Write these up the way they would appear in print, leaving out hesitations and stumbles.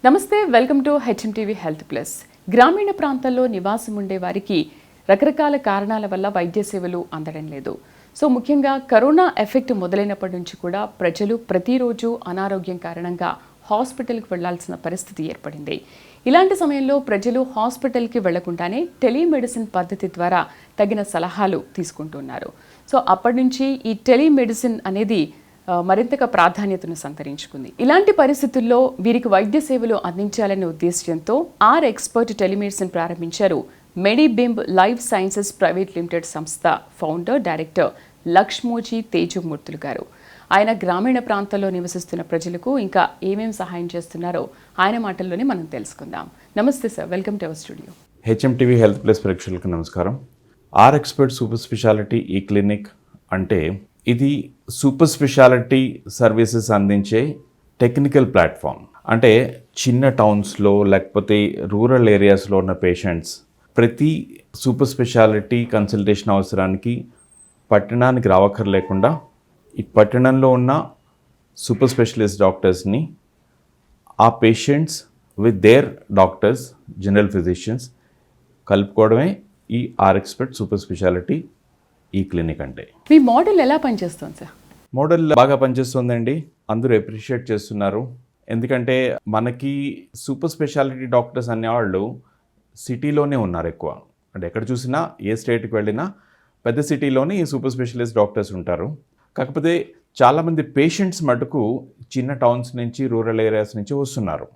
నమస్తే, welcome to HMTV health plus. గ్రామీణ ప్రాంతాల్లో నివాసం ఉండే వారికి రకరకాల కారణాల వల్ల వైద్య సేవలు అందడం లేదు. సో ముఖ్యంగా కరోనా ఎఫెక్ట్ మొదలైనప్పటి నుంచి కూడా ప్రజలు ప్రతిరోజు అనారోగ్యం కారణంగా హాస్పిటల్కి వెళ్లాల్సిన పరిస్థితి ఏర్పడింది. ఇలాంటి సమయంలో ప్రజలు హాస్పిటల్కి వెళ్లకుండానే టెలిమెడిసిన్ పద్ధతి ద్వారా తగిన సలహాలు తీసుకుంటున్నారు. సో అప్పటి నుంచి ఈ టెలిమెడిసిన్ అనేది మరింతగా ప్రాధాన్యతను సంతరించుకుంది. ఇలాంటి పరిస్థితుల్లో వీరికి వైద్య సేవలు అందించాలనే ఉద్దేశ్యంతో ఎక్స్పర్ట్ టెలిమెడిసిన్ ప్రారంభించారు మెడిబింబ్ లైఫ్ సైన్సెస్ ప్రైవేట్ లిమిటెడ్ సంస్థ ఫౌండర్ డైరెక్టర్ లక్ష్మోజీ తేజమూర్తులు గారు. ఆయన గ్రామీణ ప్రాంతాల్లో నివసిస్తున్న ప్రజలకు ఇంకా ఏమేం సహాయం చేస్తున్నారో ఆయన మాటల్లోనే మనం తెలుసుకుందాం. నమస్తే sir, welcome to our studio. HMTV health plus ప్రేక్షకులకు నమస్కారం. ఎక్స్పర్ట్ సూపర్ స్పెషాలిటీ ఈ క్లినిక్ అంటే ఇది సూపర్ స్పెషాలిటీ సర్వీసెస్ అందించే టెక్నికల్ ప్లాట్ఫామ్. అంటే చిన్న టౌన్స్లో లేకపోతే రూరల్ ఏరియాస్లో ఉన్న పేషెంట్స్ ప్రతి సూపర్ స్పెషాలిటీ కన్సల్టేషన్ అవసరానికి పట్టణానికి రావక్కర్లేకుండా ఈ పట్టణంలో ఉన్న సూపర్ స్పెషలిస్ట్ డాక్టర్స్ని ఆ patients with their doctors general physicians కలుపుకోవడమే ఈ ఎక్స్పర్ట్ సూపర్ స్పెషాలిటీ ఈ క్లినిక్ అంటే. మీ మోడల్ ఎలా పనిచేస్తుంది సార్? మోడల్ బాగా పనిచేస్తుందండి, అందరూ అప్రిషియేట్ చేస్తున్నారు. ఎందుకంటే మనకి సూపర్ స్పెషాలిటీ డాక్టర్స్ అనేవాళ్ళు సిటీలోనే ఉన్నారు ఎక్కువ. అంటే ఎక్కడ చూసినా ఏ స్టేట్కి వెళ్ళినా పెద్ద సిటీలోనే ఈ సూపర్ స్పెషలిస్ట్ డాక్టర్స్ ఉంటారు. కాకపోతే చాలామంది పేషెంట్స్ మటుకు చిన్న టౌన్స్ నుంచి రూరల్ ఏరియాస్ నుంచి వస్తున్నారు.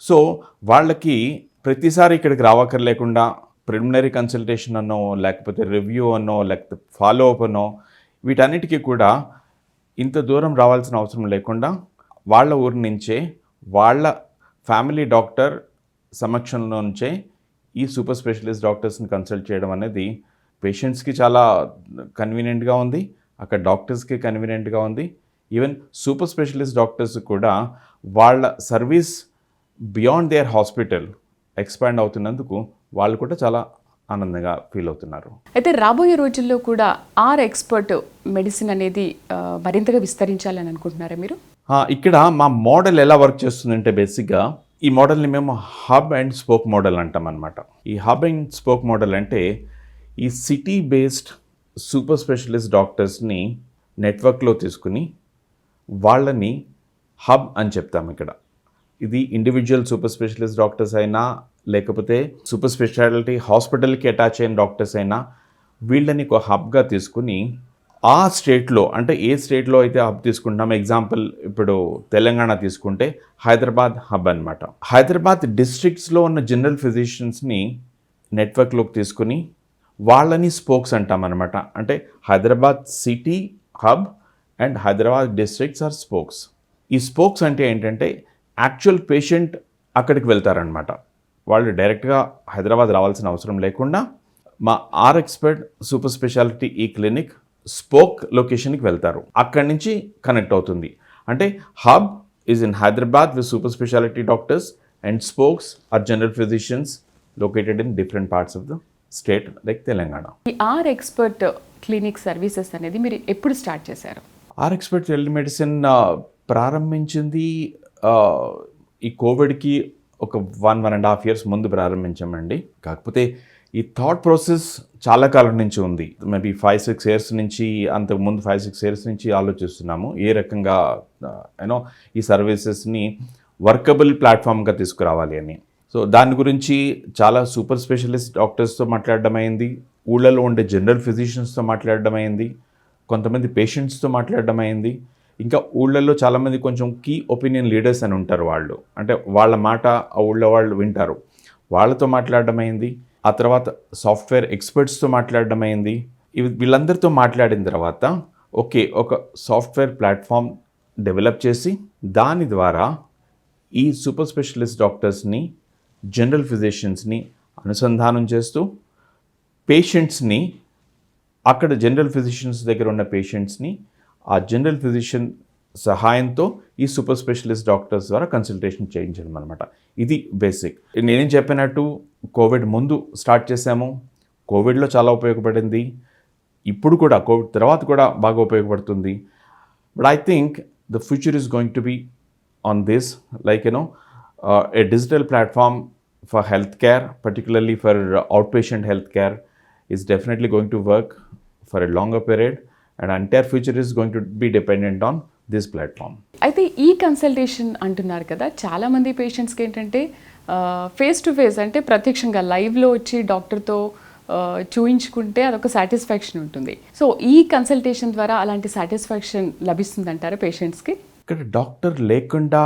సో వాళ్ళకి ప్రతిసారి ఇక్కడికి రావక్కర్లేకుండా ప్రిలిమినరీ కన్సల్టేషన్ అనో లేకపోతే రివ్యూ అనో లేకపోతే ఫాలో అప్ అనో వీటన్నిటికీ కూడా ఇంత దూరం రావాల్సిన అవసరం లేకుండా వాళ్ళ ఊరి నుంచే వాళ్ళ ఫ్యామిలీ డాక్టర్ సమక్షంలో నుంచే ఈ సూపర్ స్పెషలిస్ట్ డాక్టర్స్ని కన్సల్ట్ చేయడం అనేది పేషెంట్స్కి చాలా కన్వీనియంట్గా ఉంది, అక్కడ డాక్టర్స్కి కన్వీనియంట్గా ఉంది. ఈవెన్ సూపర్ స్పెషలిస్ట్ డాక్టర్స్ కూడా వాళ్ళ service beyond their hospital expand అవుతున్నందుకు వాళ్ళు కూడా చాలా ఆనందంగా ఫీల్ అవుతున్నారు. అయితే రాబోయే రోజుల్లో కూడా ఎక్స్పర్ట్ మెడిసిన్ అనేది మరింతగా విస్తరించాలని అనుకుంటున్నారా మీరు? ఇక్కడ మా మోడల్ ఎలా వర్క్ చేస్తుందంటే బేసిక్గా ఈ మోడల్ని మేము హబ్ అండ్ స్పోక్ మోడల్ అంటాం అనమాట. ఈ హబ్ అండ్ స్పోక్ మోడల్ అంటే ఈ సిటీ బేస్డ్ సూపర్ స్పెషలిస్ట్ డాక్టర్స్ని నెట్వర్క్లో తీసుకుని వాళ్ళని హబ్ అని చెప్తాం. ఇక్కడ ఇది ఇండివిజువల్ సూపర్ స్పెషలిస్ట్ డాక్టర్స్ అయినా లేకపోతే సూపర్ స్పెషాలిటీ హాస్పిటల్కి అటాచ్ అయిన డాక్టర్స్ అయినా వీళ్ళని ఒక హబ్గా తీసుకుని ఆ స్టేట్లో, అంటే ఏ స్టేట్లో అయితే హబ్ తీసుకుంటాం, ఎగ్జాంపుల్ ఇప్పుడు తెలంగాణ తీసుకుంటే హైదరాబాద్ హబ్ అనమాట. హైదరాబాద్ డిస్ట్రిక్ట్స్లో ఉన్న జనరల్ ఫిజిషియన్స్ని నెట్వర్క్లోకి తీసుకుని వాళ్ళని స్పోక్స్ అంటాం అనమాట. అంటే Hyderabad city hub and Hyderabad districts are spokes. ఈ స్పోక్స్ అంటే ఏంటంటే యాక్చువల్ పేషెంట్ అక్కడికి వెళ్తారనమాట. వాళ్ళు డైరెక్ట్గా హైదరాబాద్ రావాల్సిన అవసరం లేకుండా మా ఎక్స్పర్ట్ సూపర్ స్పెషాలిటీ ఈ క్లినిక్ స్పోక్ లొకేషన్కి వెళ్తారు, అక్కడి నుంచి కనెక్ట్ అవుతుంది. అంటే hub is in Hyderabad with super speciality doctors and spokes are general physicians located in different parts of the state like Telangana. ఈ ఎక్స్పర్ట్ క్లినిక్ సర్వీసెస్ అనేది మీరు ఎప్పుడు స్టార్ట్ చేశారు? ఎక్స్పర్ట్ టెలిమెడిసిన్ ప్రారంభించింది ఈ కోవిడ్కి ఒక 1.5 years ముందు ప్రారంభించామండి. కాకపోతే ఈ థాట్ ప్రాసెస్ చాలా కాలం నుంచి ఉంది. మేబీ 5-6 years నుంచి, అంతకుముందు 5-6 years నుంచి ఆలోచిస్తున్నాము ఏ రకంగా ఈ సర్వీసెస్ని వర్కబుల్ ప్లాట్ఫామ్గా తీసుకురావాలి అని. సో దాని గురించి చాలా సూపర్ స్పెషలిస్ట్ డాక్టర్స్తో మాట్లాడడం అయింది, ఊళ్ళలో ఉండే జనరల్ ఫిజిషియన్స్తో మాట్లాడడం అయింది, కొంతమంది పేషెంట్స్తో మాట్లాడడం అయింది. ఇంకా ఊళ్ళల్లో చాలామంది కొంచెం కీ ఒపీనియన్ లీడర్స్ అని ఉంటారు, వాళ్ళు అంటే వాళ్ళ మాట ఆ ఊళ్ళో వాళ్ళు వింటారు, వాళ్ళతో మాట్లాడడం అయింది. ఆ తర్వాత సాఫ్ట్వేర్ ఎక్స్పర్ట్స్తో మాట్లాడడం అయింది. వీళ్ళందరితో మాట్లాడిన తర్వాత ఓకే, ఒక సాఫ్ట్వేర్ ప్లాట్ఫామ్ డెవలప్ చేసి దాని ద్వారా ఈ సూపర్ స్పెషలిస్ట్ డాక్టర్స్ని జనరల్ ఫిజిషియన్స్ని అనుసంధానం చేస్తూ పేషెంట్స్ని, అక్కడ జనరల్ ఫిజిషియన్స్ దగ్గర ఉన్న పేషెంట్స్ని ఆ జనరల్ ఫిజిషియన్ సహాయంతో ఈ సూపర్ స్పెషలిస్ట్ డాక్టర్స్ ద్వారా కన్సల్టేషన్ చేయించడం అనమాట. ఇది బేసిక్. నేనేం చెప్పినట్టు కోవిడ్ ముందు స్టార్ట్ చేశాము, కోవిడ్లో చాలా ఉపయోగపడింది, ఇప్పుడు కూడా కోవిడ్ తర్వాత కూడా బాగా ఉపయోగపడుతుంది. But I think the future is going to be on this, like a digital platform for healthcare, particularly for outpatient healthcare, is definitely going to work for a longer period, and entire future is going to be dependent on this platform. అయితే ఈ consultation అంటున్నారు కదా, చాలామంది పేషెంట్స్కి ఏంటంటే face to face అంటే ప్రత్యక్షంగా లైవ్లో వచ్చి డాక్టర్తో చూయించుకుంటే అదొక సాటిస్ఫాక్షన్ ఉంటుంది. సో ఈ కన్సల్టేషన్ ద్వారా అలాంటి సాటిస్ఫాక్షన్ లభిస్తుందంటారా పేషెంట్స్కి? ఇక్కడ డాక్టర్ లేకుండా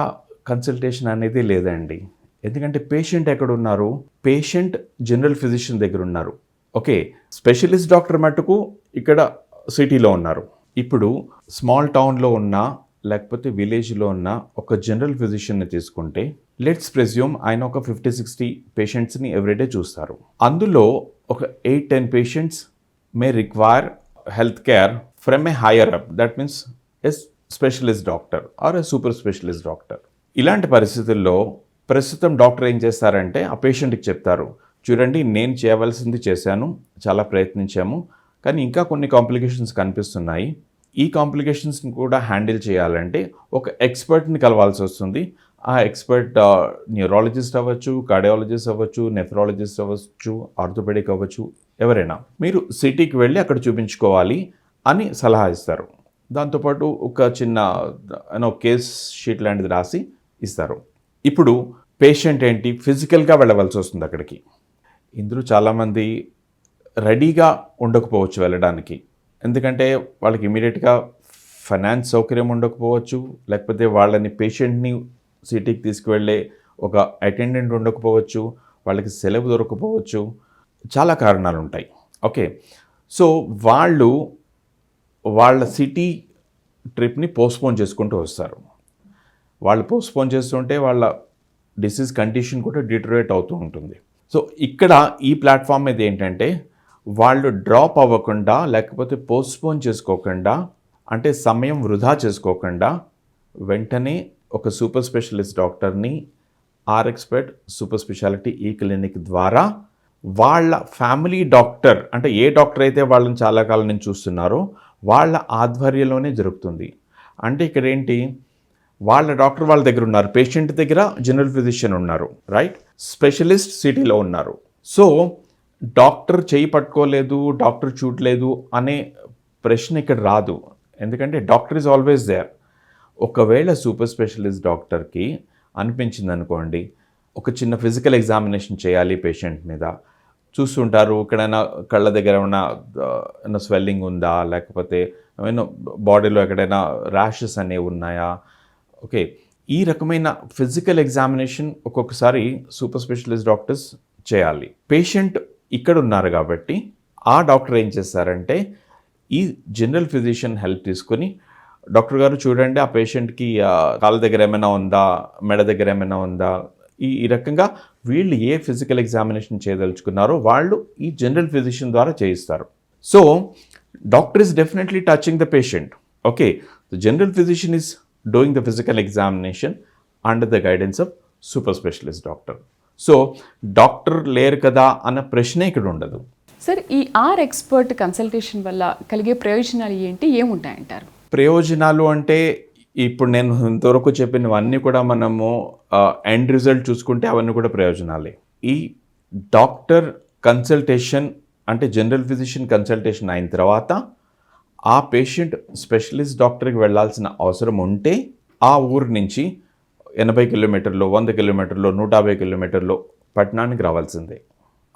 కన్సల్టేషన్ అనేది లేదండి. ఎందుకంటే పేషెంట్ ఎక్కడ ఉన్నారు? పేషెంట్ జనరల్ ఫిజిషియన్ దగ్గర ఉన్నారు. ఓకే, స్పెషలిస్ట్ డాక్టర్ మట్టుకు ఇక్కడ సిటీలో ఉన్నారు. ఇప్పుడు స్మాల్ టౌన్లో ఉన్న లేకపోతే విలేజ్లో ఉన్న ఒక జనరల్ ఫిజిషియన్ని తీసుకుంటే, లెట్స్ ప్రెజ్యూమ్ ఆయన ఒక 50-60 పేషెంట్స్ని ఎవ్రీడే చూస్తారు. అందులో ఒక 8-10 patients may require health care from a higher up, that means a specialist doctor or a super specialist doctor. ఇలాంటి పరిస్థితుల్లో ప్రస్తుతం డాక్టర్ ఏం చేస్తారంటే ఆ పేషెంట్కి చెప్తారు, చూడండి నేను చేయవలసింది చేశాను, చాలా ప్రయత్నించాము, కానీ ఇంకా కొన్ని కాంప్లికేషన్స్ కనిపిస్తున్నాయి. ఈ కాంప్లికేషన్స్ని కూడా హ్యాండిల్ చేయాలంటే ఒక ఎక్స్పర్ట్ని కలవాల్సి వస్తుంది. ఆ ఎక్స్పర్ట్ న్యూరాలజిస్ట్ అవ్వచ్చు, కార్డియాలజిస్ట్ అవ్వచ్చు, నెఫ్రాలజిస్ట్ అవ్వచ్చు, ఆర్థోపెడిక్ అవ్వచ్చు, ఎవరైనా. మీరు సిటీకి వెళ్ళి అక్కడ చూపించుకోవాలి అని సలహా ఇస్తారు. దాంతోపాటు ఒక చిన్న కేస్ షీట్ లాంటిది రాసి ఇస్తారు. ఇప్పుడు పేషెంట్ ఏంటి, ఫిజికల్గా వెళ్ళవలసి వస్తుంది అక్కడికి. ఇందులో చాలామంది రెడీగా ఉండకపోవచ్చు వెళ్ళడానికి. ఎందుకంటే వాళ్ళకి ఇమీడియట్గా ఫైనాన్స్ సౌకర్యం ఉండకపోవచ్చు, లేకపోతే వాళ్ళని పేషెంట్ని సిటీకి తీసుకువెళ్ళే ఒక అటెండెంట్ ఉండకపోవచ్చు, వాళ్ళకి సెలవు దొరకపోవచ్చు, చాలా కారణాలు ఉంటాయి. ఓకే, సో వాళ్ళ సిటీ ట్రిప్ని పోస్ట్పోన్ చేసుకుంటూ వస్తారు. వాళ్ళు పోస్ట్పోన్ చేస్తుంటే వాళ్ళ డిసీజ్ కండిషన్ కూడా డిటరేట్ అవుతూ ఉంటుంది. సో ఇక్కడ ఈ ప్లాట్ఫామ్ మీద ఏంటంటే వాళ్ళు డ్రాప్ అవ్వకుండా, లేకపోతే పోస్ట్పోన్ చేసుకోకుండా, అంటే సమయం వృధా చేసుకోకుండా వెంటనే ఒక సూపర్ స్పెషలిస్ట్ డాక్టర్ని ఆర్ఎక్స్పర్ట్ సూపర్ స్పెషాలిటీ ఈ క్లినిక్ ద్వారా వాళ్ళ ఫ్యామిలీ డాక్టర్, అంటే ఏ డాక్టర్ అయితే వాళ్ళని చాలా కాలం నుంచి చూస్తున్నారో వాళ్ళ ఆధ్వర్యంలోనే జరుగుతుంది. అంటే ఇక్కడ ఏంటి, వాళ్ళ డాక్టర్ వాళ్ళ దగ్గర ఉన్నారు, పేషెంట్ దగ్గర జనరల్ ఫిజిషియన్ ఉన్నారు, రైట్, స్పెషలిస్ట్ సిటీలో ఉన్నారు. సో డాక్టర్ చేయి పట్టుకోలేదు, డాక్టర్ చూడలేదు అనే ప్రశ్న ఇక్కడ రాదు. ఎందుకంటే డాక్టర్ ఈజ్ ఆల్వేస్ దేర్. ఒకవేళ సూపర్ స్పెషలిస్ట్ డాక్టర్కి అనిపించింది అనుకోండి, ఒక చిన్న ఫిజికల్ ఎగ్జామినేషన్ చేయాలి పేషెంట్ మీద, చూస్తుంటారు ఎక్కడైనా కళ్ళ దగ్గర ఏమైనా స్వెల్లింగ్ ఉందా, లేకపోతే ఏమైనా బాడీలో ఎక్కడైనా ర్యాషెస్ అనేవి ఉన్నాయా. ఓకే, ఈ రకమైన ఫిజికల్ ఎగ్జామినేషన్ ఒక్కొక్కసారి సూపర్ స్పెషలిస్ట్ డాక్టర్స్ చేయాలి. పేషెంట్ ఇక్కడ ఉన్నారు కాబట్టి ఆ డాక్టర్ ఏం చేస్తారంటే ఈ జనరల్ ఫిజిషియన్ హెల్ప్ తీసుకొని, డాక్టర్ గారు చూడండి ఆ పేషెంట్కి కాళ్ళ దగ్గర ఏమైనా ఉందా, మెడ దగ్గర ఏమైనా ఉందా, ఈ రకంగా వీళ్ళు ఏ ఫిజికల్ ఎగ్జామినేషన్ చేయదలుచుకున్నారో వాళ్ళు ఈ జనరల్ ఫిజిషియన్ ద్వారా చేయిస్తారు. So doctor is definitely touching the patient. Okay, the general physician is doing the physical examination under the guidance of super specialist doctor. So doctor లేరు కదా అన్న ప్రశ్నే ఇక్కడ ఉండదు. సార్, ఈ ఎక్స్పర్ట్ కన్సల్టేషన్ వల్ల కలిగే ప్రయోజనాలు ఏంటి, ఏముంటాయంటారు? ప్రయోజనాలు అంటే ఇప్పుడు నేను ఇంతవరకు చెప్పినవన్నీ కూడా మనము ఎండ్ రిజల్ట్ చూసుకుంటే అవన్నీ కూడా ప్రయోజనాలే. ఈ డాక్టర్ కన్సల్టేషన్ అంటే జనరల్ ఫిజిషియన్ కన్సల్టేషన్ అయిన తర్వాత ఆ పేషెంట్ స్పెషలిస్ట్ డాక్టర్కి వెళ్ళాల్సిన అవసరం ఉంటే ఆ ఊరు నుంచి 80 కిలోమీటర్లు, 100 కిలోమీటర్లు, 150 కిలోమీటర్లు పట్టణానికి రావాల్సిందే.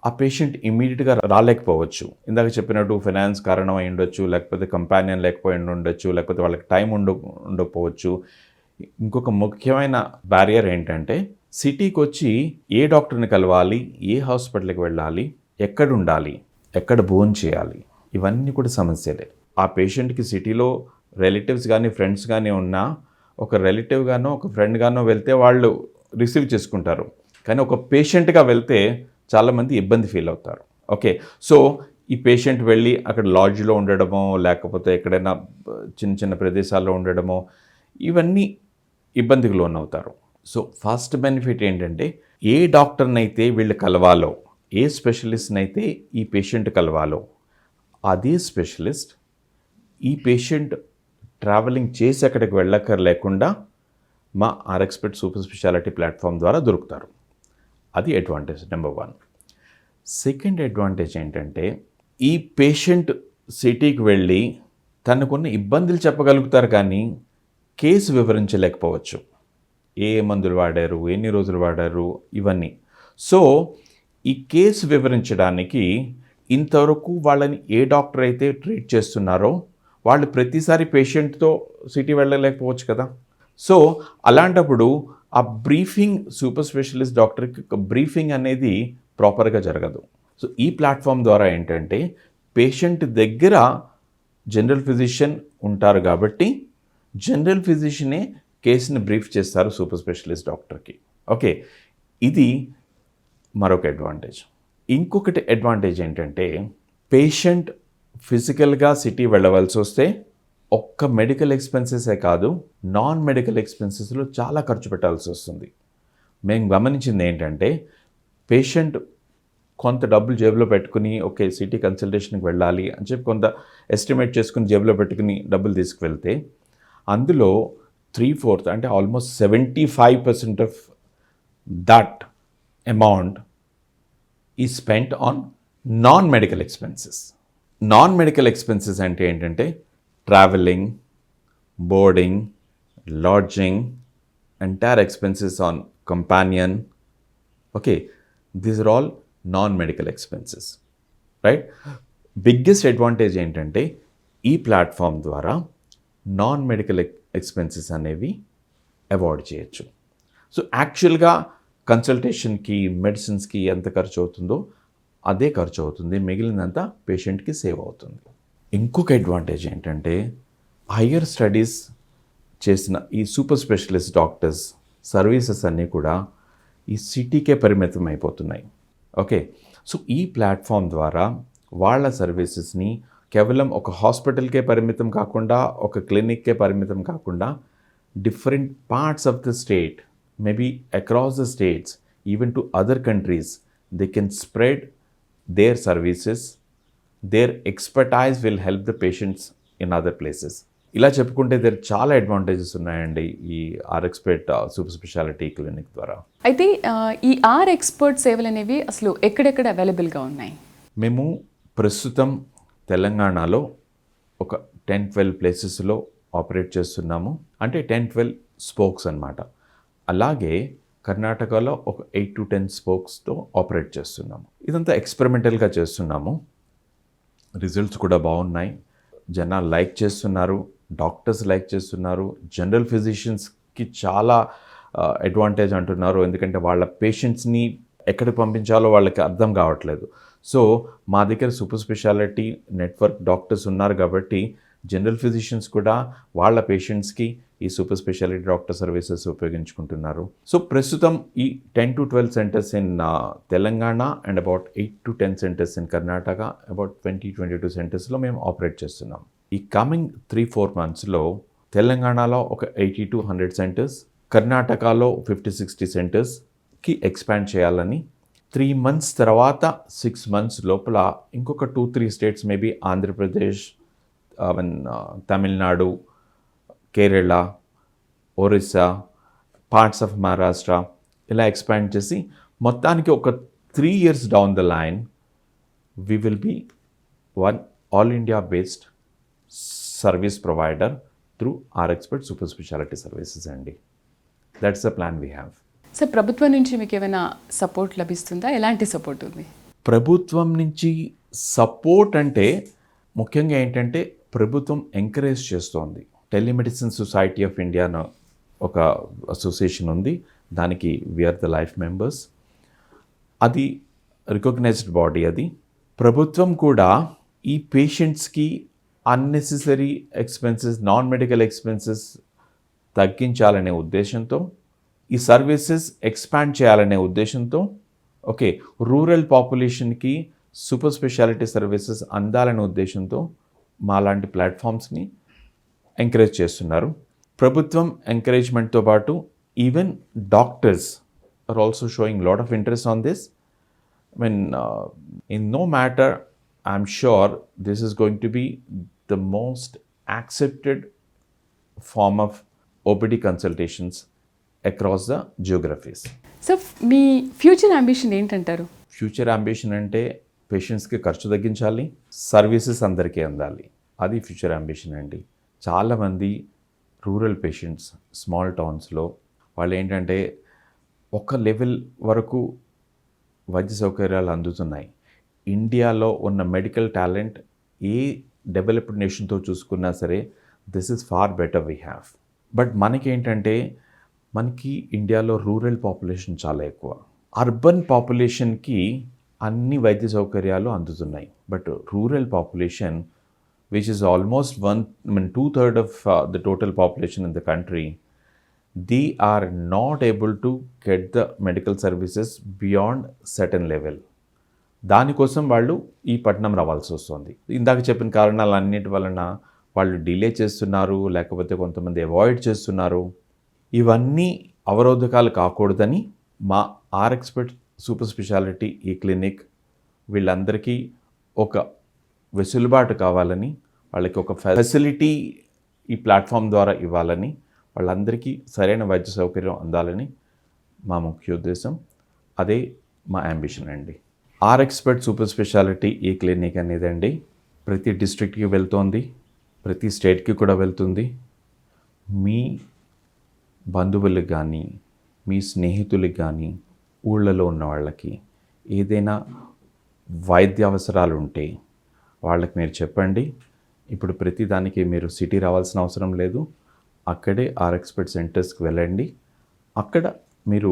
ఆ పేషెంట్ ఇమ్మీడియట్గా రాలేకపోవచ్చు. ఇందాక చెప్పినట్టు ఫైనాన్స్ కారణం అయి ఉండొచ్చు, లేకపోతే కంపానియన్ లేకపోయి ఉండొచ్చు, లేకపోతే వాళ్ళకి టైం ఉండకపోవచ్చు. ఇంకొక ముఖ్యమైన బ్యారియర్ ఏంటంటే సిటీకి వచ్చి ఏ డాక్టర్ని కలవాలి, ఏ హాస్పిటల్కి వెళ్ళాలి, ఎక్కడ ఉండాలి, ఎక్కడ భోజనం చేయాలి, ఇవన్నీ కూడా సమస్యలే. ఆ పేషెంట్కి సిటీలో రిలేటివ్స్ కానీ ఫ్రెండ్స్ కానీ ఉన్నా ఒక రిలేటివ్ గానో ఒక ఫ్రెండ్ గానో వెళ్తే వాళ్ళు రిసీవ్ చేసుకుంటారు. కానీ ఒక పేషెంట్గా వెళ్తే చాలామంది ఇబ్బంది ఫీల్ అవుతారు. ఓకే, సో ఈ పేషెంట్ వెళ్ళి అక్కడ లాడ్జ్లో ఉండడమో, లేకపోతే ఎక్కడైనా చిన్న చిన్న ప్రదేశాల్లో ఉండడమో, ఇవన్నీ ఇబ్బందికి లోనవుతారు. సో ఫస్ట్ బెనిఫిట్ ఏంటంటే ఏ డాక్టర్ని అయితే వీళ్ళు కలవాలో, ఏ స్పెషలిస్ట్ని అయితే ఈ పేషెంట్ కలవాలో అదే స్పెషలిస్ట్ ఈ పేషెంట్ ట్రావెలింగ్ చేసి అక్కడికి వెళ్ళక్కర్లేకుండా మా ఆర్ఎక్స్పెక్ట్ సూపర్ స్పెషాలిటీ ప్లాట్ఫామ్ ద్వారా దొరుకుతారు. అది అడ్వాంటేజ్ నెంబర్ 1. సెకండ్ అడ్వాంటేజ్ ఏంటంటే ఈ పేషెంట్ సిటీకి వెళ్ళి తనకున్న ఇబ్బందులు చెప్పగలుగుతారు కానీ కేసు వివరించలేకపోవచ్చు. ఏ మందులు వాడారు, ఎన్ని రోజులు వాడారు, ఇవన్నీ. సో ఈ కేసు వివరించడానికి ఇంతవరకు వాళ్ళని ఏ డాక్టర్ అయితే ట్రీట్ చేస్తున్నారో వాళ్ళు ప్రతిసారి పేషెంట్తో సిటీ వెళ్ళలేకపోవచ్చు కదా. సో అలాంటప్పుడు ఆ బ్రీఫింగ్ సూపర్ స్పెషలిస్ట్ డాక్టర్కి బ్రీఫింగ్ అనేది ప్రాపర్గా జరగదు. సో ఈ ప్లాట్ఫామ్ ద్వారా ఏంటంటే పేషెంట్ దగ్గర జనరల్ ఫిజిషియన్ ఉంటారు కాబట్టి జనరల్ ఫిజిషియనే కేసుని బ్రీఫ్ చేస్తారు సూపర్ స్పెషలిస్ట్ డాక్టర్కి. ఓకే, ఇది మరొక అడ్వాంటేజ్. ఇంకొకటి అడ్వాంటేజ్ ఏంటంటే పేషెంట్ ఫిజికల్గా సిటీ వెళ్ళవలసి వస్తే ఒక్క మెడికల్ ఎక్స్పెన్సెసే కాదు, నాన్ మెడికల్ ఎక్స్పెన్సెస్లో చాలా ఖర్చు పెట్టాల్సి వస్తుంది. మేము గమనించింది ఏంటంటే పేషెంట్ కొంత డబ్బులు జేబులో పెట్టుకుని ఓకే సిటీ కన్సల్టేషన్కి వెళ్ళాలి అని చెప్పి కొంత ఎస్టిమేట్ చేసుకుని జేబులో పెట్టుకుని డబ్బులు తీసుకువెళ్తే అందులో 3/4 అంటే almost 75% of that amount is spent on non medical expenses. Non medical expenses అంటే ఏంటంటే travelling, boarding, lodging, entire expenses on companion. Okay, these are all non medical expenses, right. Biggest advantage ఏంటంటే ఈ ప్లాట్ఫామ్ ద్వారా non medical expenses అనేవి avoid చేయొచ్చు. So యాక్చువల్గా కన్సల్టేషన్కి, మెడిసిన్స్కి ఎంత ఖర్చు అవుతుందో అదే ఖర్చు అవుతుంది, మిగిలినంతా పేషెంట్కి సేవ్ అవుతుంది. ఇంకొక అడ్వాంటేజ్ ఏంటంటే హయ్యర్ స్టడీస్ చేసిన ఈ సూపర్ స్పెషలిస్ట్ డాక్టర్స్ సర్వీసెస్ అన్నీ కూడా ఈ సిటీకే పరిమితం అయిపోతున్నాయి. ఓకే, సో ఈ ప్లాట్ఫామ్ ద్వారా వాళ్ళ సర్వీసెస్ని కేవలం ఒక హాస్పిటల్కే పరిమితం కాకుండా, ఒక క్లినిక్కే పరిమితం కాకుండా different parts of the state, maybe across the states, even to other countries, they can spread their services. Their expertise will help the patients in other places. ఇలా చెప్పుకుంటే దేర్ చాలా అడ్వాంటేజెస్ ఉన్నాయండి ఈ ఆర్ఎక్స్పెక్ట్ సూపర్ స్పెషాలిటీ క్లినిక్ ద్వారా. అయితే ఈ ఆర్ఎక్స్పర్ట్ సేవలు అనేవి అసలు ఎక్కడెక్కడ అవైలబుల్గా ఉన్నాయి? మేము ప్రస్తుతం తెలంగాణలో ఒక 10-12 ప్లేసెస్లో ఆపరేట్ చేస్తున్నాము. అంటే 10-12 స్పోక్స్ అన్నమాట. అలాగే కర్ణాటకలో ఒక 8 to 10 స్పోక్స్తో ఆపరేట్ చేస్తున్నాము. ఇదంతా ఎక్స్పెరిమెంటల్గా చేస్తున్నాము. రిజల్ట్స్ కూడా బాగున్నాయి. జనాలు లైక్ చేస్తున్నారు, డాక్టర్స్ లైక్ చేస్తున్నారు, జనరల్ ఫిజిషియన్స్కి చాలా అడ్వాంటేజ్ అంటున్నారు. ఎందుకంటే వాళ్ళ పేషెంట్స్ని ఎక్కడికి పంపించాలో వాళ్ళకి అర్థం కావట్లేదు. సో మా దగ్గర సూపర్ స్పెషాలిటీ నెట్వర్క్ డాక్టర్స్ ఉన్నారు కాబట్టి జనరల్ ఫిజిషియన్స్ కూడా వాళ్ళ పేషెంట్స్కి ఈ సూపర్ స్పెషాలిటీ డాక్టర్ సర్వీసెస్ ఉపయోగించుకుంటున్నారు. సో ప్రస్తుతం ఈ 10 to 12 centres in Telangana and about 8 to 10 centres in Karnataka, about 20-22 సెంటర్స్లో మేము ఆపరేట్ చేస్తున్నాం. ఈ కమింగ్ 3-4 మంత్స్లో తెలంగాణలో ఒక 80 to 100 సెంటర్స్, కర్ణాటకలో 50-60 సెంటర్స్కి ఎక్స్పాండ్ చేయాలని, 3 months తర్వాత 6 months లోపల ఇంకొక 2-3 states, maybe Andhra Pradesh, Tamil Nadu, Kerala, Orissa, parts of Maharashtra ఇలా ఎక్స్పాండ్ చేసి మొత్తానికి ఒక 3 years down the line we will be one all India based service provider through Rxpect super speciality services అండి. That's the plan we have. Sir, ప్రభుత్వం నుంచి మీకు ఏమైనా సపోర్ట్ లభిస్తుందా? ఎలాంటి సపోర్ట్ ఉంది? ప్రభుత్వం నుంచి సపోర్ట్ అంటే ముఖ్యంగా ఏంటంటే ప్రభుత్వం ఎంకరేజ్ చేస్తోంది. టెలిమెడిసిన్ సొసైటీ ఆఫ్ ఇండియా అని ఒక అసోసియేషన్ ఉంది. దానికి వీఆర్ ద లైఫ్ మెంబర్స్. అది రికగ్నైజ్డ్ బాడీ. అది ప్రభుత్వం కూడా ఈ పేషెంట్స్కి unnecessary expenses, non medical expenses తగ్గించాలనే ఉద్దేశంతో, ఈ సర్వీసెస్ ఎక్స్పాండ్ చేయాలనే ఉద్దేశంతో, ఓకే, రూరల్ పాపులేషన్కి సూపర్ స్పెషాలిటీ సర్వీసెస్ అందాలనే ఉద్దేశంతో మా లాంటి ప్లాట్ఫామ్స్ని ఎంకరేజ్ చేస్తున్నారు. ప్రభుత్వం ఎంకరేజ్మెంట్తో పాటు even doctors are also showing lot of interest on this. I mean, in no matter, I'm sure this is going to be the most accepted form of OPD consultations across the geographies. So me future ambition ఏంటంటారు? Future ambition అంటే పేషెంట్స్కి ఖర్చు తగ్గించాలి, services అందరికీ అందాలి. అది future ambition అండి. చాలామంది రూరల్ పేషెంట్స్ స్మాల్ టౌన్స్లో వాళ్ళు ఏంటంటే ఒక లెవెల్ వరకు వైద్య సౌకర్యాలు అందుతున్నాయి. ఇండియాలో ఉన్న మెడికల్ టాలెంట్ ఏ డెవలప్డ్ నేషన్తో చూసుకున్నా సరే this is far better we have. But మనకేంటంటే మనకి ఇండియాలో రూరల్ పాపులేషన్ చాలా ఎక్కువ. అర్బన్ పాపులేషన్కి అన్ని వైద్య సౌకర్యాలు అందుతున్నాయి. But rural population which is almost 2/3 of the total population in the country, they are not able to get the medical services beyond certain level. దానికోసం వాళ్ళు ఈ పట్టణం రావాల్సి వస్తుంది. ఇందాక చెప్పిన కారణాలన్నిటి వలన వాళ్ళు డిలే చేస్తున్నారు, లేకపోతే కొంతమంది అవాయిడ్ చేస్తున్నారు. ఇవన్నీ అవరోధకాలు కాకూడదని మా ఆర్ఎక్స్పర్ట్ సూపర్ స్పెషాలిటీ ఈ క్లినిక్ వీళ్ళందరికీ ఒక వెసులుబాటు కావాలని, వాళ్ళకి ఒక ఫెసిలిటీ ఈ ప్లాట్ఫామ్ ద్వారా ఇవ్వాలని, వాళ్ళందరికీ సరైన వైద్య సౌకర్యం అందాలని మా ముఖ్య ఉద్దేశం. అదే మా అంబిషన్ అండి. ఆర్ఎక్స్పర్ట్ సూపర్ స్పెషాలిటీ ఈ క్లినిక్ అనేదండి ప్రతి డిస్ట్రిక్ట్కి వెళ్తోంది, ప్రతి స్టేట్కి కూడా వెళ్తుంది. మీ బంధువులకు కానీ, మీ స్నేహితులకు కానీ, ఊళ్ళలో ఉన్న వాళ్ళకి ఏదైనా వైద్య అవసరాలు ఉంటే వాళ్ళకి మీరు చెప్పండి. ఇప్పుడు ప్రతి దానికి మీరు సిటీ రావాల్సిన అవసరం లేదు. అక్కడే ఆర్ఎక్స్పర్ట్ సెంటర్స్కి వెళ్ళండి. అక్కడ మీరు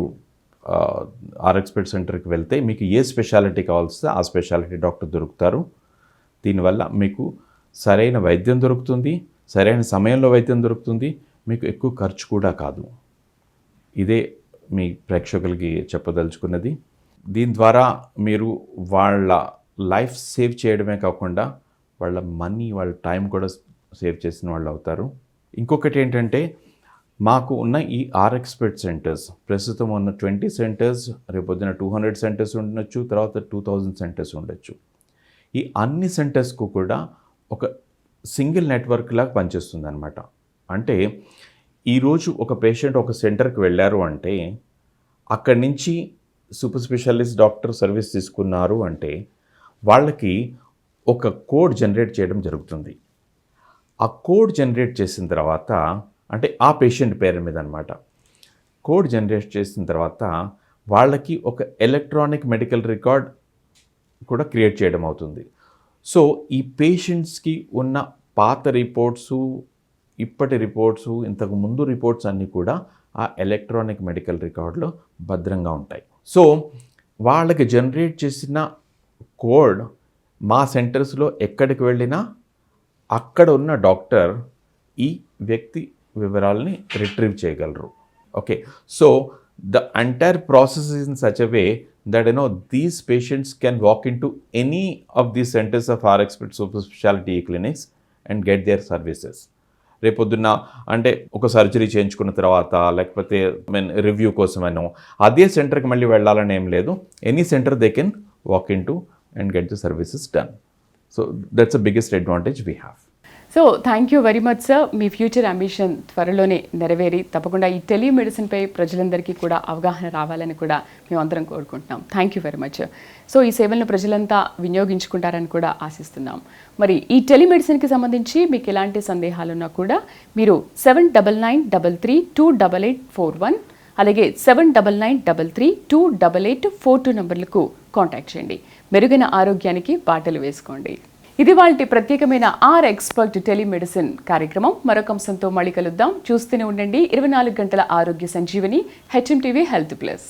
ఆర్ఎక్స్పర్ట్ సెంటర్కి వెళ్తే మీకు ఏ స్పెషాలిటీ కావాల్సి ఆ స్పెషాలిటీ డాక్టర్ దొరుకుతారు. దీనివల్ల మీకు సరైన వైద్యం దొరుకుతుంది, సరైన సమయంలో వైద్యం దొరుకుతుంది, మీకు ఎక్కువ ఖర్చు కూడా కాదు. ఇదే మీ ప్రేక్షకులకి చెప్పదలుచుకున్నది. దీని ద్వారా మీరు వాళ్ళ లైఫ్ సేవ్ చేయడమే కాకుండా వాళ్ళ మనీ, వాళ్ళ టైం కూడా సేవ్ చేసిన వాళ్ళు అవుతారు. ఇంకొకటి ఏంటంటే మాకు ఉన్న ఈ ఆర్ఎక్స్పర్ట్ సెంటర్స్ ప్రస్తుతం ఉన్న 20 సెంటర్స్, రేపొద్దున 200 సెంటర్స్ ఉండొచ్చు, తర్వాత 2000 సెంటర్స్ ఉండొచ్చు. ఈ అన్ని సెంటర్స్కు కూడా ఒక సింగిల్ నెట్వర్క్ లాగా పనిచేస్తుంది అనమాట. అంటే ఈరోజు ఒక పేషెంట్ ఒక సెంటర్కి వెళ్ళారు అంటే అక్కడి నుంచి సూపర్ స్పెషాలిస్ట్ డాక్టర్ సర్వీస్ తీసుకున్నారు అంటే వాళ్ళకి ఒక కోడ్ జనరేట్ చేయడం జరుగుతుంది. ఆ కోడ్ జనరేట్ చేసిన తర్వాత, అంటే ఆ పేషెంట్ పేరు మీద అనమాట, కోడ్ జనరేట్ చేసిన తర్వాత వాళ్ళకి ఒక ఎలక్ట్రానిక్ మెడికల్ రికార్డ్ కూడా క్రియేట్ చేయడం అవుతుంది. సో ఈ పేషెంట్స్కి ఉన్న పాత రిపోర్ట్సు, ఇప్పటి రిపోర్ట్సు, ఇంతకు ముందు రిపోర్ట్స్ అన్నీ కూడా ఆ ఎలక్ట్రానిక్ మెడికల్ రికార్డులో భద్రంగా ఉంటాయి. సో వాళ్ళకి జనరేట్ చేసిన కోడ్ మా సెంటర్స్లో ఎక్కడికి వెళ్ళినా అక్కడ ఉన్న డాక్టర్ ఈ వ్యక్తి వివరాలని రిట్రీవ్ చేయగలరు. Okay, so the entire process is in such a way that these patients can walk into any of these centers of RxPET super specialty clinics and get their services. రేపొద్దున్న అంటే ఒక surgery చేయించుకున్న తర్వాత, లేకపోతే review కోసమనో అదే సెంటర్కి మళ్ళీ వెళ్ళాలని ఏం లేదు. Any centre they can walk in to and get the services done. So that's the biggest advantage we have. So thank you very much sir. Me future ambition త్వరలోనే నెరవేరి తప్పకుండా ఈ టెలిమెడిసిన్పై ప్రజలందరికీ కూడా అవగాహన రావాలని కూడా మేమందరం కోరుకుంటున్నాం. Thank you very much. So ఈ సేవలను ప్రజలంతా వినియోగించుకుంటారని కూడా ఆశిస్తున్నాం. మరి ఈ టెలిమెడిసిన్కి సంబంధించి మీకు ఎలాంటి సందేహాలున్నా కూడా మీరు 7993328841 అలాగే 7993328842 నంబర్లకు కాంటాక్ట్ చేయండి. మెరుగైన ఆరోగ్యానికి బాటలు వేసుకోండి. ఇది వాళ్ళ ప్రత్యేకమైన ఆర్ఎక్స్పర్ట్ టెలిమెడిసిన్ కార్యక్రమం. మరొక అంశంతో మళ్ళీ కలుద్దాం. చూస్తూనే ఉండండి 24 గంటల ఆరోగ్య సంజీవని HMTV హెల్త్ ప్లస్.